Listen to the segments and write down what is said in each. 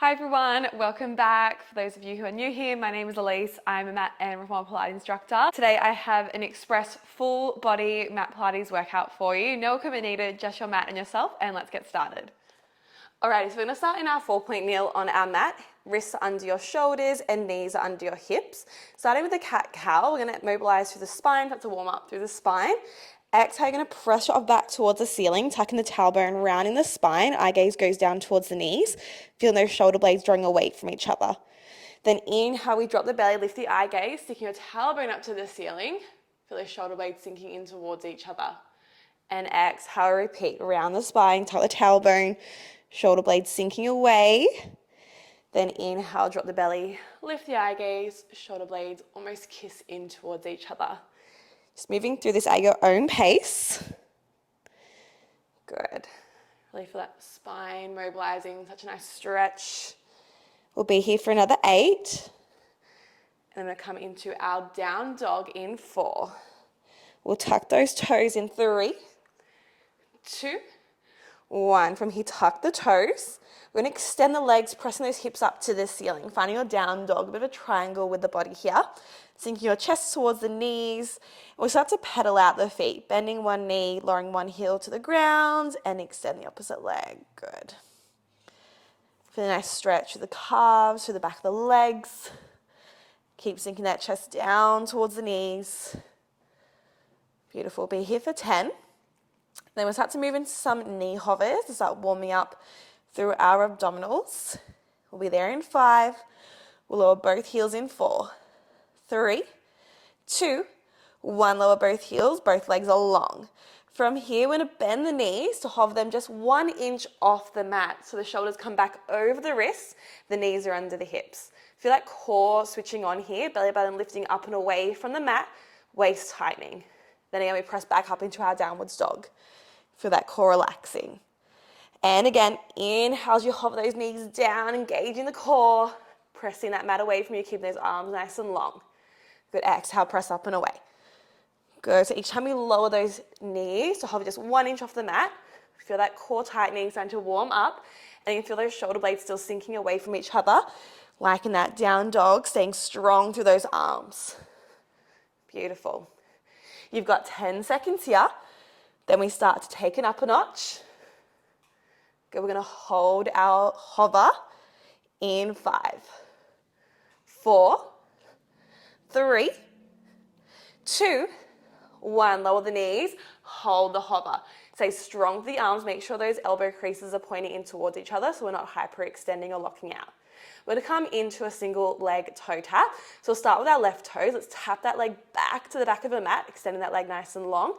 Hi everyone, welcome back. For those of you who are new here, my name is Elise. I'm a mat and reformer Pilates instructor. Today I have an express full body mat Pilates workout for you. No equipment needed, just your mat and yourself, and let's get started. Alrighty, so we're gonna start in our 4-point kneel on our mat. Wrists are under your shoulders and knees are under your hips. Starting with the cat-cow, we're gonna mobilize through the spine, that's a warm up through the spine. Exhale, you're going to press your back towards the ceiling, tucking the tailbone rounding the spine. Eye gaze goes down towards the knees, feeling those shoulder blades drawing away from each other. Then inhale, we drop the belly, lift the eye gaze, sticking your tailbone up to the ceiling. Feel those shoulder blades sinking in towards each other. And exhale, repeat, round the spine, tuck the tailbone, shoulder blades sinking away. Then inhale, drop the belly, lift the eye gaze, shoulder blades almost kiss in towards each other. Just moving through this at your own pace. Good. Really feel that spine mobilizing, such a nice stretch. We'll be here for another 8. And I'm going to come into our down dog in 4. We'll tuck those toes in 3, 2, 1. From here, tuck the toes. We're going to extend the legs, pressing those hips up to the ceiling. Finding your down dog, a bit of a triangle with the body here. Sinking your chest towards the knees. We'll start to pedal out the feet, bending one knee, lowering one heel to the ground, and extend the opposite leg. Good. Feel a nice stretch through the calves, through the back of the legs. Keep sinking that chest down towards the knees. Beautiful. Be here for 10. Then we'll start to move into some knee hovers to start warming up through our abdominals. We'll be there in 5. We'll lower both heels in 4. 3, 2, 1. Lower both heels, both legs are long. From here, we're going to bend the knees to hover them just 1 inch off the mat. So the shoulders come back over the wrists, the knees are under the hips. Feel that core switching on here, belly button lifting up and away from the mat, waist tightening. Then again, we press back up into our downwards dog. Feel that core relaxing. And again, inhale as you hover those knees down, engaging the core, pressing that mat away from you, keeping those arms nice and long. Good, exhale, press up and away. Good, so each time we lower those knees to hover just 1 inch off the mat, feel that core tightening, starting to warm up, and you can feel those shoulder blades still sinking away from each other, like in that down dog, staying strong through those arms. Beautiful. You've got 10 seconds here, then we start to take it up a notch. Good, we're gonna hold our hover in 5, 4, 3, 2, 1. Lower the knees, hold the hover. Stay strong with the arms, make sure those elbow creases are pointing in towards each other so we're not hyperextending or locking out. We're going to come into a single leg toe tap. So we'll start with our left toes. Let's tap that leg back to the back of the mat, extending that leg nice and long.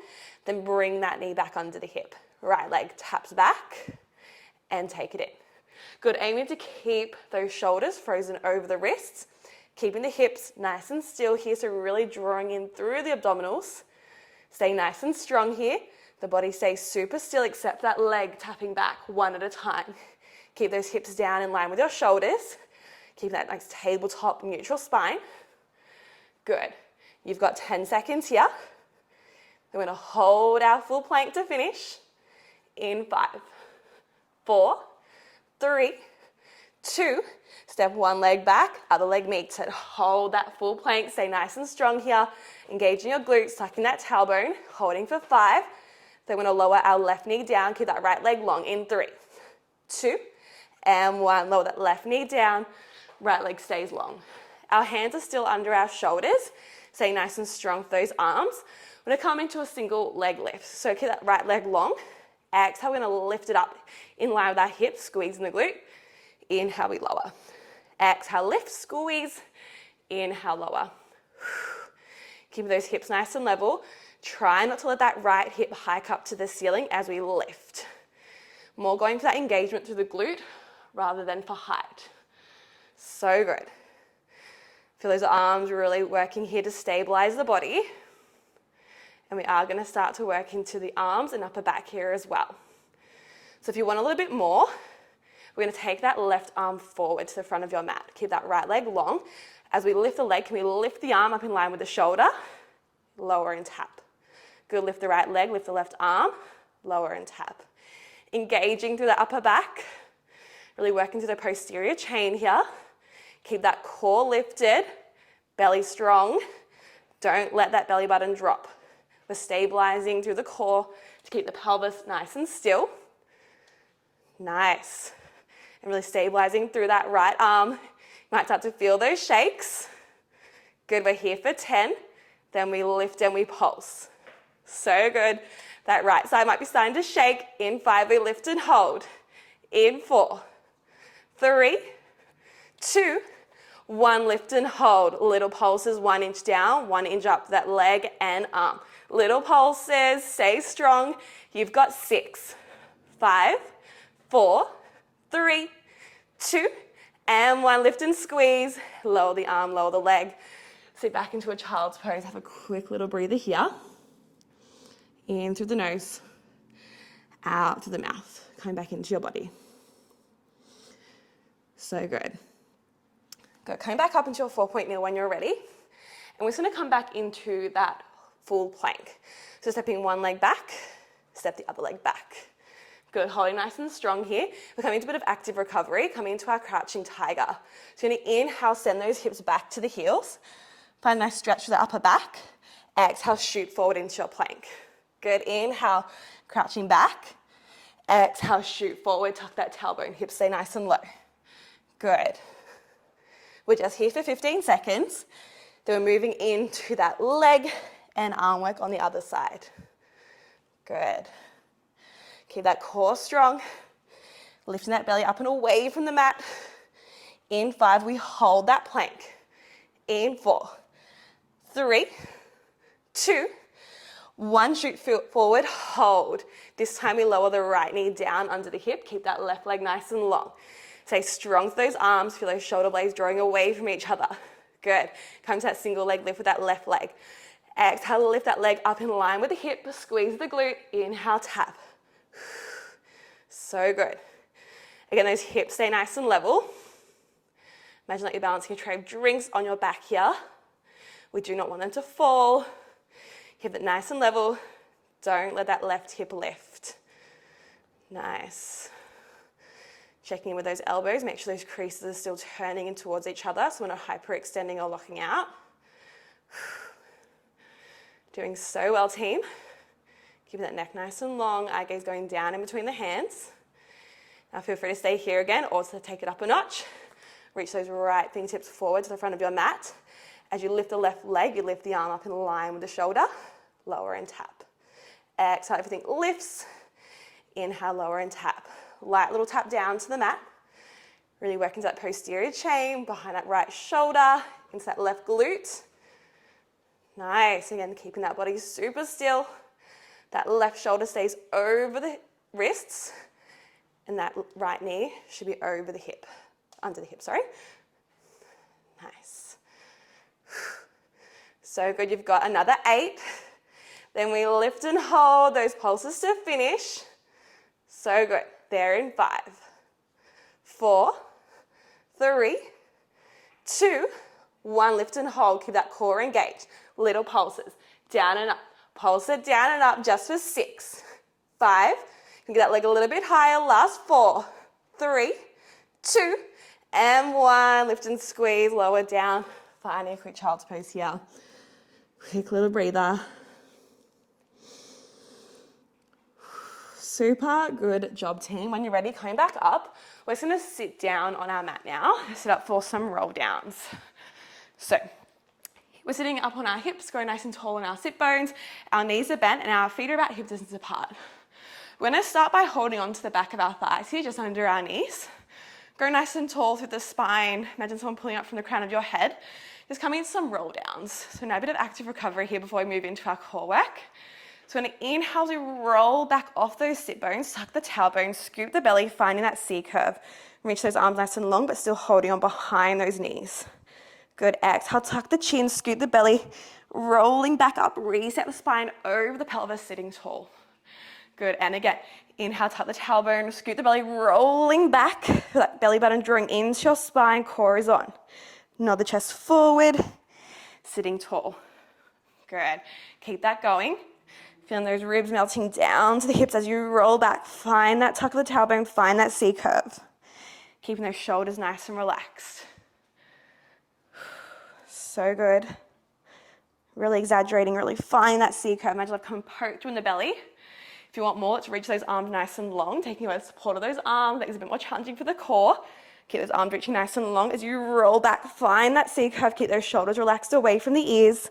Then bring that knee back under the hip. Right leg taps back and take it in. Good, aiming to keep those shoulders frozen over the wrists. Keeping the hips nice and still here, so really drawing in through the abdominals. Stay nice and strong here. The body stays super still except that leg tapping back 1 at a time. Keep those hips down in line with your shoulders. Keep that nice tabletop neutral spine. Good. You've got 10 seconds here. We're going to hold our full plank to finish. In 5, 4, 3, 2, step one leg back, other leg meets it. Hold that full plank, stay nice and strong here. Engaging your glutes, tucking that tailbone, holding for 5. Then we're going to lower our left knee down, keep that right leg long in 3, 2, and 1. Lower that left knee down, right leg stays long. Our hands are still under our shoulders, stay nice and strong with those arms. We're going to come into a single leg lift. So keep that right leg long. Exhale, we're going to lift it up in line with our hips, squeezing the glute. Inhale, we lower. Exhale, lift, squeeze. Inhale, lower. Keep those hips nice and level. Try not to let that right hip hike up to the ceiling as we lift. More going for that engagement through the glute rather than for height. So good. Feel those arms really working here to stabilize the body. And we are going to start to work into the arms and upper back here as well. So if you want a little bit more, we're going to take that left arm forward to the front of your mat. Keep that right leg long. As we lift the leg, can we lift the arm up in line with the shoulder? Lower and tap. Good, lift the right leg, lift the left arm, lower and tap. Engaging through the upper back. Really working to the posterior chain here. Keep that core lifted, belly strong. Don't let that belly button drop. We're stabilizing through the core to keep the pelvis nice and still. Nice. And really stabilizing through that right arm. You might start to feel those shakes. Good, we're here for 10. Then we lift and we pulse. So good. That right side might be starting to shake. In 5, we lift and hold. In 4, 3, 2, 1, lift and hold. Little pulses, 1 inch down, 1 inch up that leg and arm. Little pulses, stay strong. You've got 6, 5, 4, 3, 2, and 1. Lift and squeeze. Lower the arm, lower the leg. Sit back into a child's pose. Have a quick little breather here. In through the nose, out through the mouth. Coming back into your body. So good. Good. Coming back up into your 4-point kneel when you're ready. And we're just going to come back into that full plank. So stepping one leg back, step the other leg back. Good. Holding nice and strong here. We're coming into a bit of active recovery, coming into our crouching tiger. So you're going to inhale, send those hips back to the heels. Find a nice stretch for the upper back. Exhale, shoot forward into your plank. Good. Inhale, crouching back. Exhale, shoot forward. Tuck that tailbone. Hips stay nice and low. Good. We're just here for 15 seconds. Then we're moving into that leg and arm work on the other side. Good. Keep that core strong. Lifting that belly up and away from the mat. In 5, we hold that plank. In 4, 3, 2, 1, shoot forward, hold. This time we lower the right knee down under the hip. Keep that left leg nice and long. Stay strong with those arms. Feel those shoulder blades drawing away from each other. Good. Come to that single leg lift with that left leg. Exhale, lift that leg up in line with the hip. Squeeze the glute. Inhale, tap. So good. Again, those hips stay nice and level. Imagine like you're balancing a tray of drinks on your back here. We do not want them to fall. Keep it nice and level. Don't let that left hip lift. Nice. Checking in with those elbows. Make sure those creases are still turning in towards each other so we're not hyperextending or locking out. Doing so well, team. Keeping that neck nice and long. Eye gaze going down in between the hands. Now feel free to stay here again or to take it up a notch. Reach those right fingertips forward to the front of your mat. As you lift the left leg, you lift the arm up in line with the shoulder. Lower and tap. Exhale, everything lifts. Inhale, lower and tap. Light little tap down to the mat. Really work into that posterior chain, behind that right shoulder, into that left glute. Nice. Again, keeping that body super still. That left shoulder stays over the wrists, and that right knee should be over the hip, under the hip, sorry. Nice. So good. You've got another 8. Then we lift and hold those pulses to finish. So good. There in 5, 4, 3, 2, 1. Lift and hold. Keep that core engaged. Little pulses. Down and up. Pulse it down and up just for 6, 5. You can get that leg a little bit higher. Last 4, 3, 2, and 1. Lift and squeeze. Lower down. Finding a quick child's pose here. Quick little breather. Super good job, team. When you're ready, coming back up, we're just going to sit down on our mat now. Sit up for some roll downs. So we're sitting up on our hips, going nice and tall on our sit bones. Our knees are bent and our feet are about hip distance apart. We're going to start by holding on to the back of our thighs here, just under our knees. Go nice and tall through the spine. Imagine someone pulling up from the crown of your head. Just coming into some roll downs. So now a bit of active recovery here before we move into our core work. So we're going to inhale to roll back off those sit bones, tuck the tailbone, scoop the belly, finding that C curve. Reach those arms nice and long, but still holding on behind those knees. Good. Exhale, tuck the chin, scoop the belly, rolling back up, reset the spine over the pelvis, sitting tall. Good. And again, inhale, tuck the tailbone, scoop the belly, rolling back, that belly button drawing into your spine, core is on. Nod the chest forward, sitting tall. Good. Keep that going. Feeling those ribs melting down to the hips as you roll back. Find that tuck of the tailbone, find that C curve. Keeping those shoulders nice and relaxed. So good. Really exaggerating, really finding that C curve. Imagine I've come poked you in the belly. If you want more, let's reach those arms nice and long, taking away the support of those arms. That is a bit more challenging for the core. Keep those arms reaching nice and long as you roll back. Find that C curve. Keep those shoulders relaxed away from the ears.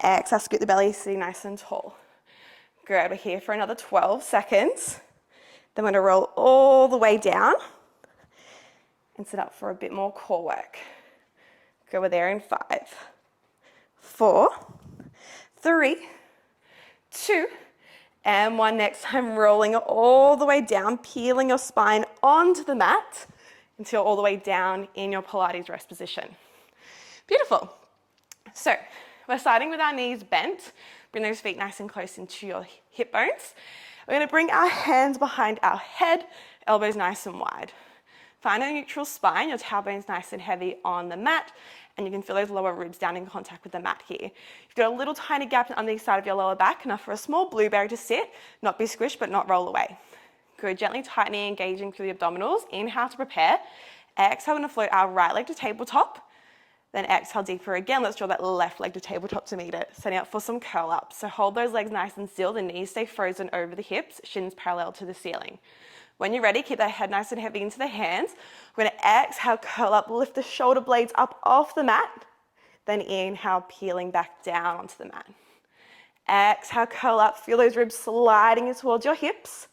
Exhale, scoot the belly, sitting nice and tall. Good, we're here for another 12 seconds. Then we're going to roll all the way down and sit up for a bit more core work. Good, we're there in 5, 4, 3, 2, and 1. Next time, rolling it all the way down, peeling your spine onto the mat until all the way down in your Pilates rest position. Beautiful. So we're starting with our knees bent. Bring those feet nice and close into your hip bones. We're going to bring our hands behind our head, elbows nice and wide. Find a neutral spine, your tailbone's nice and heavy on the mat, and you can feel those lower ribs down in contact with the mat here. You've got a little tiny gap on the side of your lower back, enough for a small blueberry to sit, not be squished, but not roll away. Good, gently tightening, engaging through the abdominals. Inhale to prepare. Exhale, we're going to float our right leg to tabletop. Then exhale deeper again. Let's draw that left leg to tabletop to meet it. Setting up for some curl ups. So hold those legs nice and still. The knees stay frozen over the hips, shins parallel to the ceiling. When you're ready, keep that head nice and heavy into the hands. We're going to exhale, curl up, lift the shoulder blades up off the mat. Then inhale, peeling back down onto the mat. Exhale, curl up. Feel those ribs sliding towards your hips.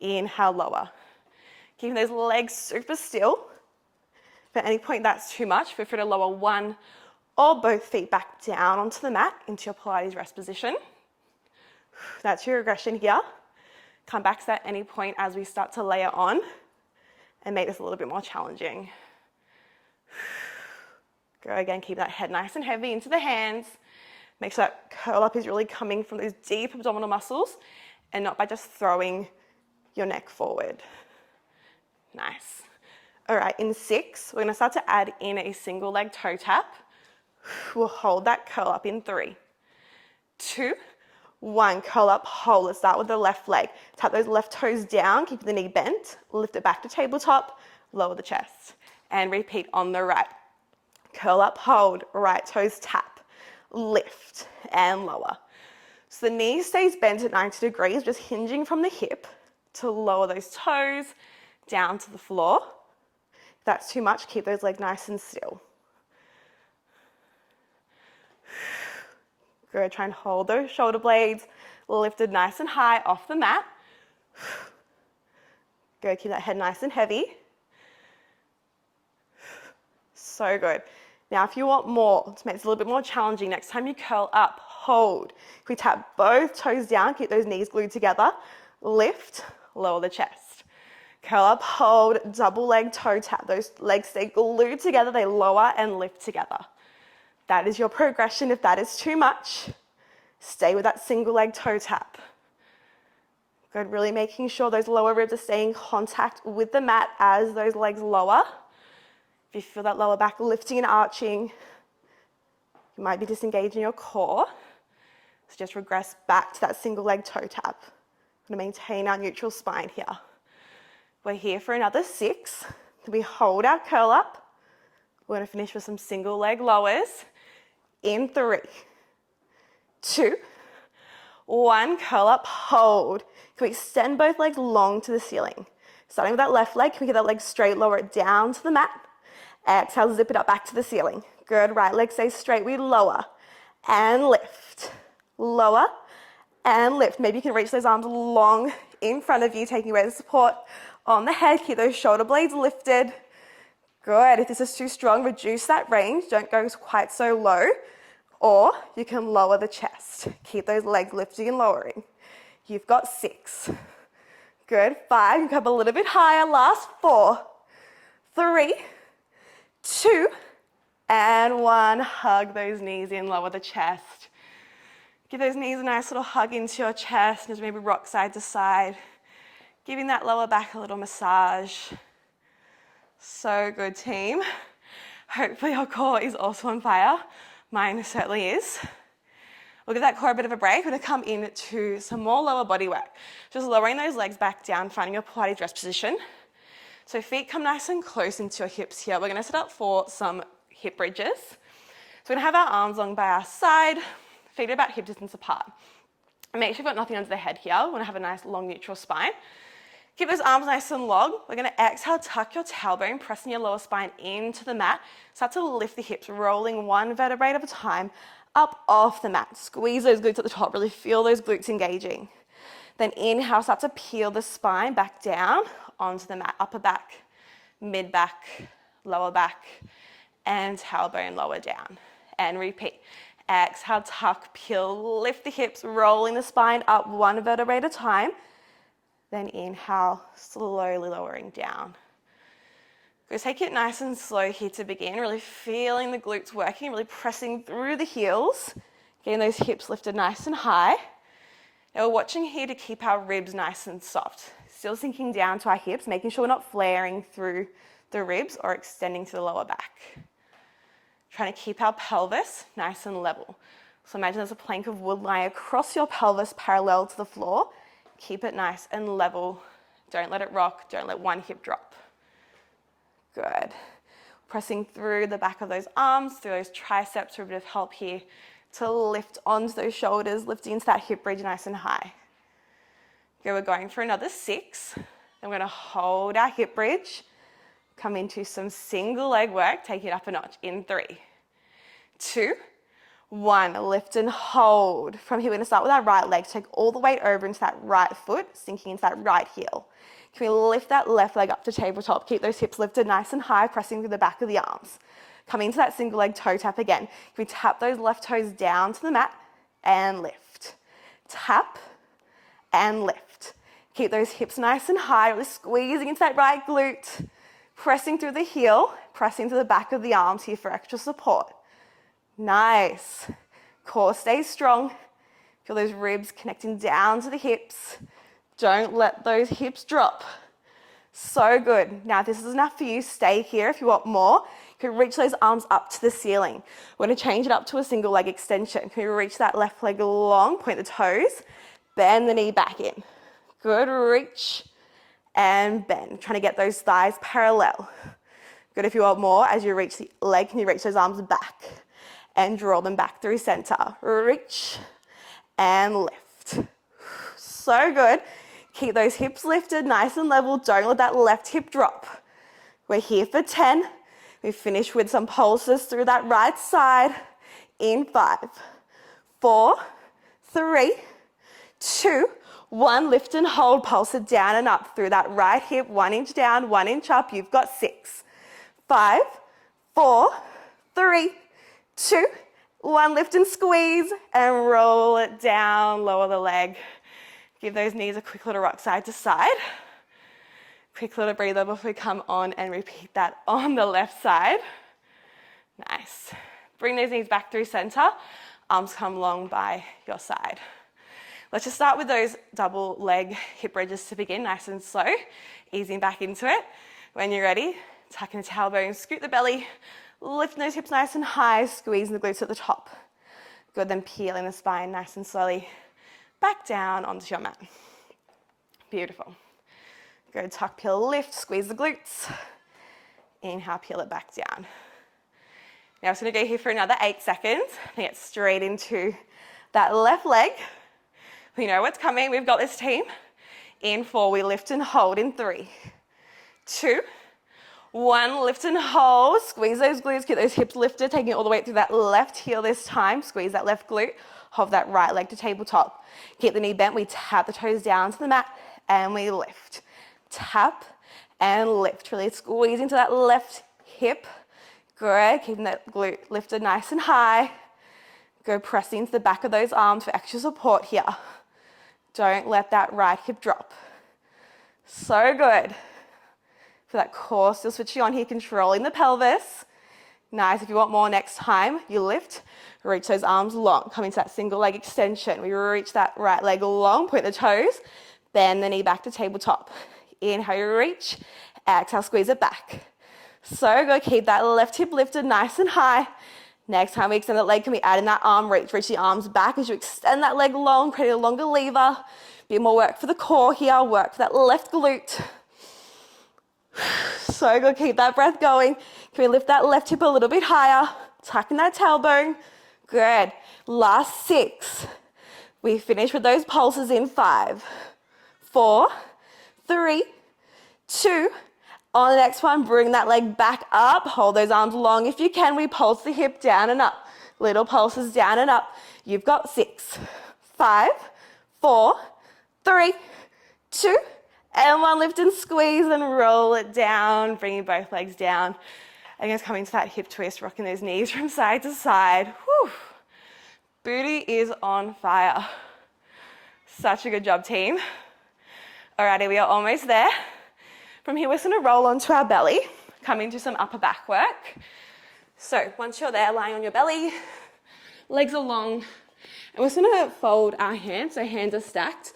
Inhale, lower. Keeping those legs super still. If at any point that's too much, feel free to lower one or both feet back down onto the mat into your Pilates rest position. That's your regression here. Come back to that at any point as we start to layer on and make this a little bit more challenging. Go again, keep that head nice and heavy into the hands. Make sure that curl up is really coming from those deep abdominal muscles and not by just throwing your neck forward. Nice. All right, in 6, we're going to start to add in a single leg toe tap. We'll hold that curl up in 3, 2, 1. Curl up, hold. Let's start with the left leg. Tap those left toes down, keep the knee bent, lift it back to tabletop, lower the chest. And repeat on the right. Curl up, hold, right toes tap, lift, and lower. So the knee stays bent at 90 degrees, just hinging from the hip to lower those toes down to the floor. If that's too much, keep those legs nice and still. Good, try and hold those shoulder blades lifted nice and high off the mat. Good, keep that head nice and heavy. So good. Now, if you want more, to make this a little bit more challenging, next time you curl up, hold. If we tap both toes down, keep those knees glued together, lift, lower the chest. Curl up, hold, double leg toe tap. Those legs stay glued together, they lower and lift together. That is your progression. If that is too much, stay with that single leg toe tap. Good, really making sure those lower ribs are staying in contact with the mat as those legs lower. If you feel that lower back lifting and arching, you might be disengaging your core. So just regress back to that single leg toe tap. We're going to maintain our neutral spine here. We're here for another 6. We hold our curl up. We're going to finish with some single leg lowers. In 3, 2, 1. Curl up, hold. Can we extend both legs long to the ceiling? Starting with that left leg, can we get that leg straight, lower it down to the mat. Exhale, zip it up back to the ceiling. Good, right leg stays straight. We lower and lift. Lower and lift. Maybe you can reach those arms long in front of you, taking away the support on the head. Keep those shoulder blades lifted. Good. If this is too strong, reduce that range. Don't go quite so low. Or you can lower the chest. Keep those legs lifting and lowering. You've got 6. Good. 5. You can come a little bit higher. Last 4, 3, 2, and 1. Hug those knees in. Lower the chest. Give those knees a nice little hug into your chest. Just maybe rock side to side. Giving that lower back a little massage. So good, team. Hopefully your core is also on fire. Mine certainly is. We'll give that core a bit of a break. We're going to come into some more lower body work. Just lowering those legs back down, finding your Pilates rest position. So feet come nice and close into your hips here. We're gonna set up for some hip bridges. So we're gonna have our arms along by our side, feet about hip distance apart. And make sure you've got nothing under the head here. We wanna have a nice long neutral spine. Keep those arms nice and long. We're gonna exhale, tuck your tailbone, pressing your lower spine into the mat. Start to lift the hips, rolling one vertebrae at a time, up off the mat. Squeeze those glutes at the top, really feel those glutes engaging. Then inhale, start to peel the spine back down onto the mat, upper back, mid back, lower back, and tailbone lower down. And repeat. Exhale, tuck, peel, lift the hips, rolling the spine up one vertebrae at a time. Then inhale, slowly lowering down. Go take it nice and slow here to begin, really feeling the glutes working, really pressing through the heels, getting those hips lifted nice and high. Now we're watching here to keep our ribs nice and soft, still sinking down to our hips, making sure we're not flaring through the ribs or extending to the lower back. Trying to keep our pelvis nice and level. So imagine there's a plank of wood lying across your pelvis parallel to the floor. Keep it nice and level. Don't let it rock. Don't let one hip drop. Good. Pressing through the back of those arms, through those triceps for a bit of help here to lift onto those shoulders, lifting into that hip bridge nice and high. Okay, we're going for another 6. Then we're going to hold our hip bridge, come into some single leg work, take it up a notch in 3, 2, 1, lift and hold. From here, we're going to start with our right leg. Take all the weight over into that right foot, sinking into that right heel. Can we lift that left leg up to tabletop? Keep those hips lifted nice and high, pressing through the back of the arms. Come into that single leg toe tap again. Can we tap those left toes down to the mat and lift? Tap and lift. Keep those hips nice and high, really squeezing into that right glute, pressing through the heel, pressing to the back of the arms here for extra support. Nice. Core stays strong. Feel those ribs connecting down to the hips. Don't let those hips drop. So good. Now, if this is enough for you, stay here. If you want more, you can reach those arms up to the ceiling. We're going to change it up to a single leg extension. Can you reach that left leg long, point the toes, bend the knee back in. Good, reach and bend. Trying to get those thighs parallel. Good, if you want more, as you reach the leg, can you reach those arms back and draw them back through center. Reach and lift. So good. Keep those hips lifted, nice and level. Don't let that left hip drop. We're here for 10. We finish with some pulses through that right side in 5, 4, 3, 2, 1. Lift and hold, pulse it down and up through that right hip, 1 inch down, 1 inch up. You've got 6, 5, 4, 3, 2, 1. Lift and squeeze and roll it down, lower the leg. Give those knees a quick little rock side to side. Quick little breather before we come on and repeat that on the left side. Nice. Bring those knees back through center. Arms come long by your side. Let's just start with those double leg hip bridges to begin, nice and slow. Easing back into it. When you're ready, tucking the tailbone, scoot the belly, lifting those hips nice and high, squeezing the glutes at the top. Good, then peeling the spine nice and slowly back down onto your mat. Beautiful. Go tuck, peel, lift, squeeze the glutes. Inhale, peel it back down. Now I'm just going to go here for another 8 seconds and get straight into that left leg. We know what's coming. We've got this, team. In 4, we lift and hold in 3, 2, 1. Lift and hold. Squeeze those glutes. Get those hips lifted, taking it all the way through that left heel this time. Squeeze that left glute. Hold that right leg to tabletop. Keep the knee bent. We tap the toes down to the mat and we lift. Tap and lift. Really squeeze into that left hip. Good. Keeping that glute lifted nice and high. Go pressing into the back of those arms for extra support here. Don't let that right hip drop. So good. For that core still switching on here, controlling the pelvis. Nice. If you want more next time, you lift, reach those arms long. Come into that single leg extension. We reach that right leg long, point the toes, bend the knee back to tabletop. Inhale, you reach. Exhale, squeeze it back. So good. Keep that left hip lifted nice and high. Next time we extend that leg, can we add in that arm reach? Reach the arms back as you extend that leg long, create a longer lever. Bit more work for the core here, work for that left glute. So good, keep that breath going. Can we lift that left hip a little bit higher? Tucking that tailbone. Good. Last 6. We finish with those pulses in 5, 4, 3, 2. On the next one, bring that leg back up. Hold those arms long if you can. We pulse the hip down and up. Little pulses down and up. You've got 6, 5, 4, 3, 2, and 1. Lift and squeeze and roll it down, bringing both legs down. And just coming to that hip twist, rocking those knees from side to side. Whew. Booty is on fire. Such a good job, team. Alrighty, we are almost there. From here, we're just gonna roll onto our belly, come into some upper back work. So once you're there, lying on your belly, legs are long, and we're just gonna fold our hands, so hands are stacked.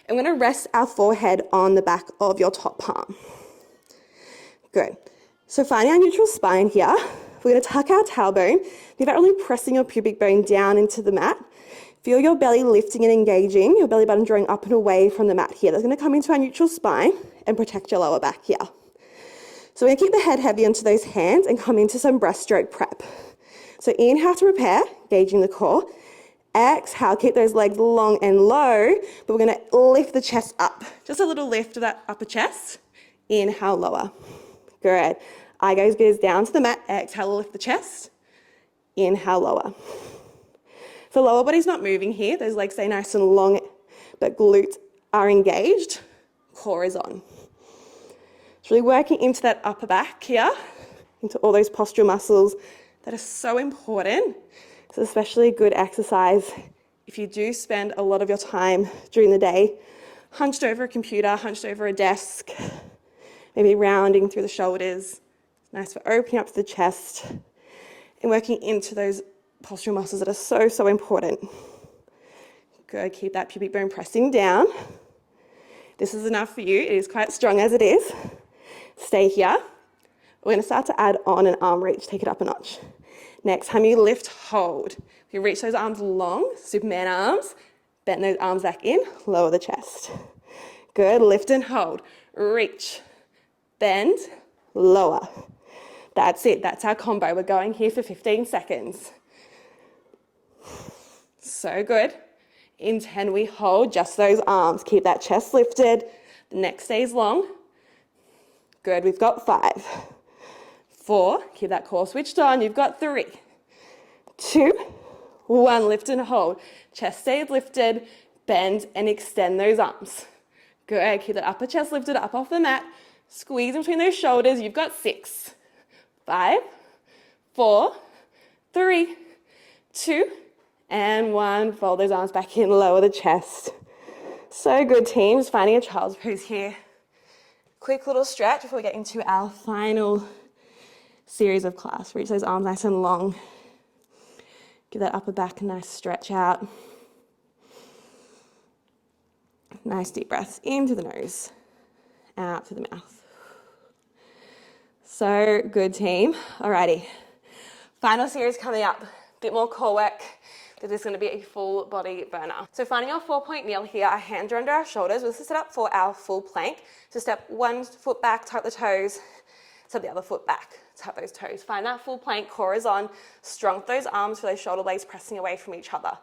And we're gonna rest our forehead on the back of your top palm. Good. So finding our neutral spine here, we're gonna tuck our tailbone, without really pressing your pubic bone down into the mat. Feel your belly lifting and engaging, your belly button drawing up and away from the mat here. That's gonna come into our neutral spine and protect your lower back here. So we're gonna keep the head heavy onto those hands and come into some breaststroke prep. So inhale to prepare, engaging the core. Exhale, keep those legs long and low, but we're gonna lift the chest up. Just a little lift of that upper chest. Inhale, lower. Good. Eye gaze down to the mat. Exhale, lift the chest. Inhale, lower. So lower body's not moving here. Those legs stay nice and long, but glutes are engaged. Core is on. It's really working into that upper back here, into all those postural muscles that are so important. It's especially good exercise if you do spend a lot of your time during the day hunched over a computer, hunched over a desk, maybe rounding through the shoulders. It's nice for opening up to the chest and working into those postural muscles that are so important. Good, keep that pubic bone pressing down. This is enough for you. It is quite strong as it is. Stay here. We're gonna start to add on an arm reach, take it up a notch. Next time you lift, hold. You reach those arms long, Superman arms, bend those arms back in, lower the chest. Good, lift and hold. Reach, bend, lower. That's it, that's our combo. We're going here for 15 seconds. So good. In 10, we hold just those arms. Keep that chest lifted. The neck stays long. Good, we've got 5, 4, keep that core switched on. You've got 3, 2, 1, lift and hold. Chest stays lifted, bend and extend those arms. Good, keep that upper chest lifted up off the mat. Squeeze between those shoulders. You've got 6, 5, 4, 3, 2, and 1. Fold those arms back in, lower the chest. So good, team. Just finding a child's pose here. Quick little stretch before we get into our final series of class. Reach those arms nice and long. Give that upper back a nice stretch out. Nice deep breaths in through the nose, out through the mouth. So good, team. Alrighty. Final series coming up. Bit more core work. This is going to be a full body burner. So finding our 4-point kneel here, our hands are under our shoulders. We'll set up for our full plank. So step one foot back, tuck the toes, step the other foot back, tuck those toes. Find that full plank, core is on. Strong those arms for those shoulder blades pressing away from each other.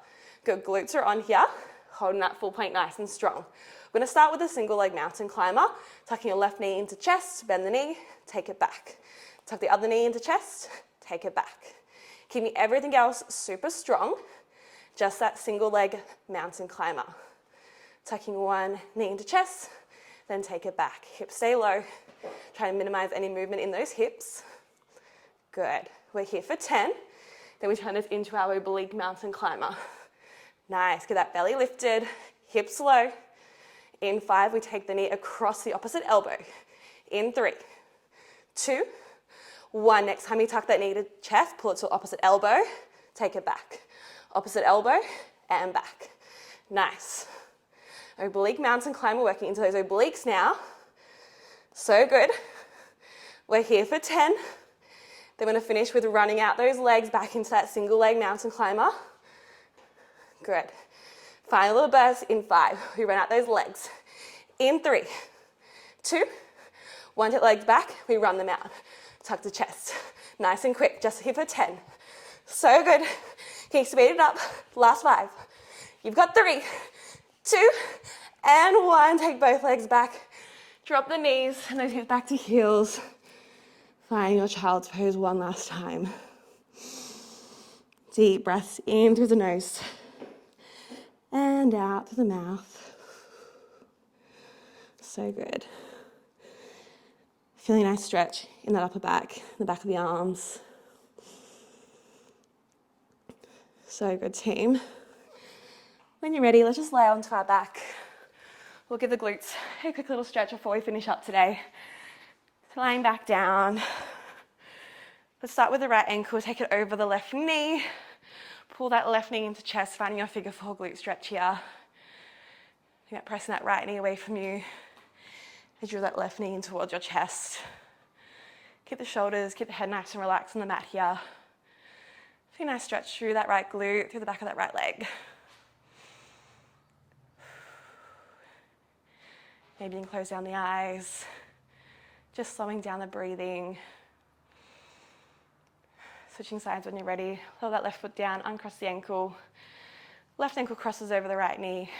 Good, glutes are on here, holding that full plank nice and strong. We're going to start with a single leg mountain climber, tucking your left knee into chest, bend the knee, take it back. Tuck the other knee into chest, take it back. Keeping everything else super strong. Just that single leg mountain climber. Tucking one knee into chest, then take it back. Hips stay low. Try to minimize any movement in those hips. Good. We're here for 10. Then we turn this into our oblique mountain climber. Nice. Get that belly lifted, hips low. In 5, we take the knee across the opposite elbow. In 3, 2, 1. Next time you tuck that knee to chest, pull it to the opposite elbow, take it back. Opposite elbow and back. Nice. Oblique mountain climber, working into those obliques now. So good. We're here for 10. Then we're going to finish with running out those legs back into that single leg mountain climber. Good. Final little burst in 5. We run out those legs. In 3, 2, One take legs back, we run them out. Tuck the chest. Nice and quick, just here for 10. So good. Keep speeding it up. Last 5. You've got 3, 2, and 1. Take both legs back. Drop the knees and those hips back to heels. Find your child's pose one last time. Deep breaths in through the nose and out through the mouth. So good. Feeling a nice stretch in that upper back, the back of the arms. So good, team. When you're ready, let's just lay onto our back. We'll give the glutes a quick little stretch before we finish up today. So lying back down. Let's start with the right ankle, take it over the left knee. Pull that left knee into chest, finding your figure 4 glute stretch here. Pressing that right knee away from you. As you draw that left knee in towards your chest. Keep the shoulders, keep the head nice and relaxed on the mat here. Feel a nice stretch through that right glute, through the back of that right leg. Maybe you can close down the eyes. Just slowing down the breathing. Switching sides when you're ready. Pull that left foot down, uncross the ankle. Left ankle crosses over the right knee.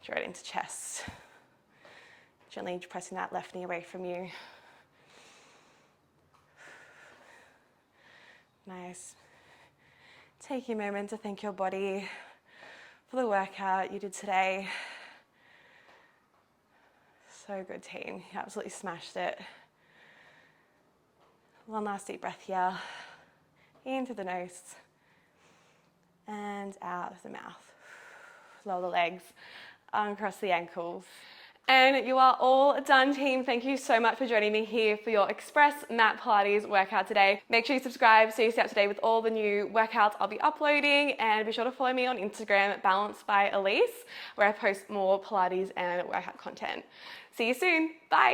Draw it into chest. Gently pressing that left knee away from you. Nice. Take a moment to thank your body for the workout you did today. So good, team. You absolutely smashed it. One last deep breath here. In through the nose and out of the mouth. Lower the legs, uncross the ankles. And you are all done, team. Thank you so much for joining me here for your Express Mat Pilates workout today. Make sure you subscribe so you stay up to date with all the new workouts I'll be uploading, and be sure to follow me on Instagram, Balanced by Elise, where I post more Pilates and workout content. See you soon. Bye.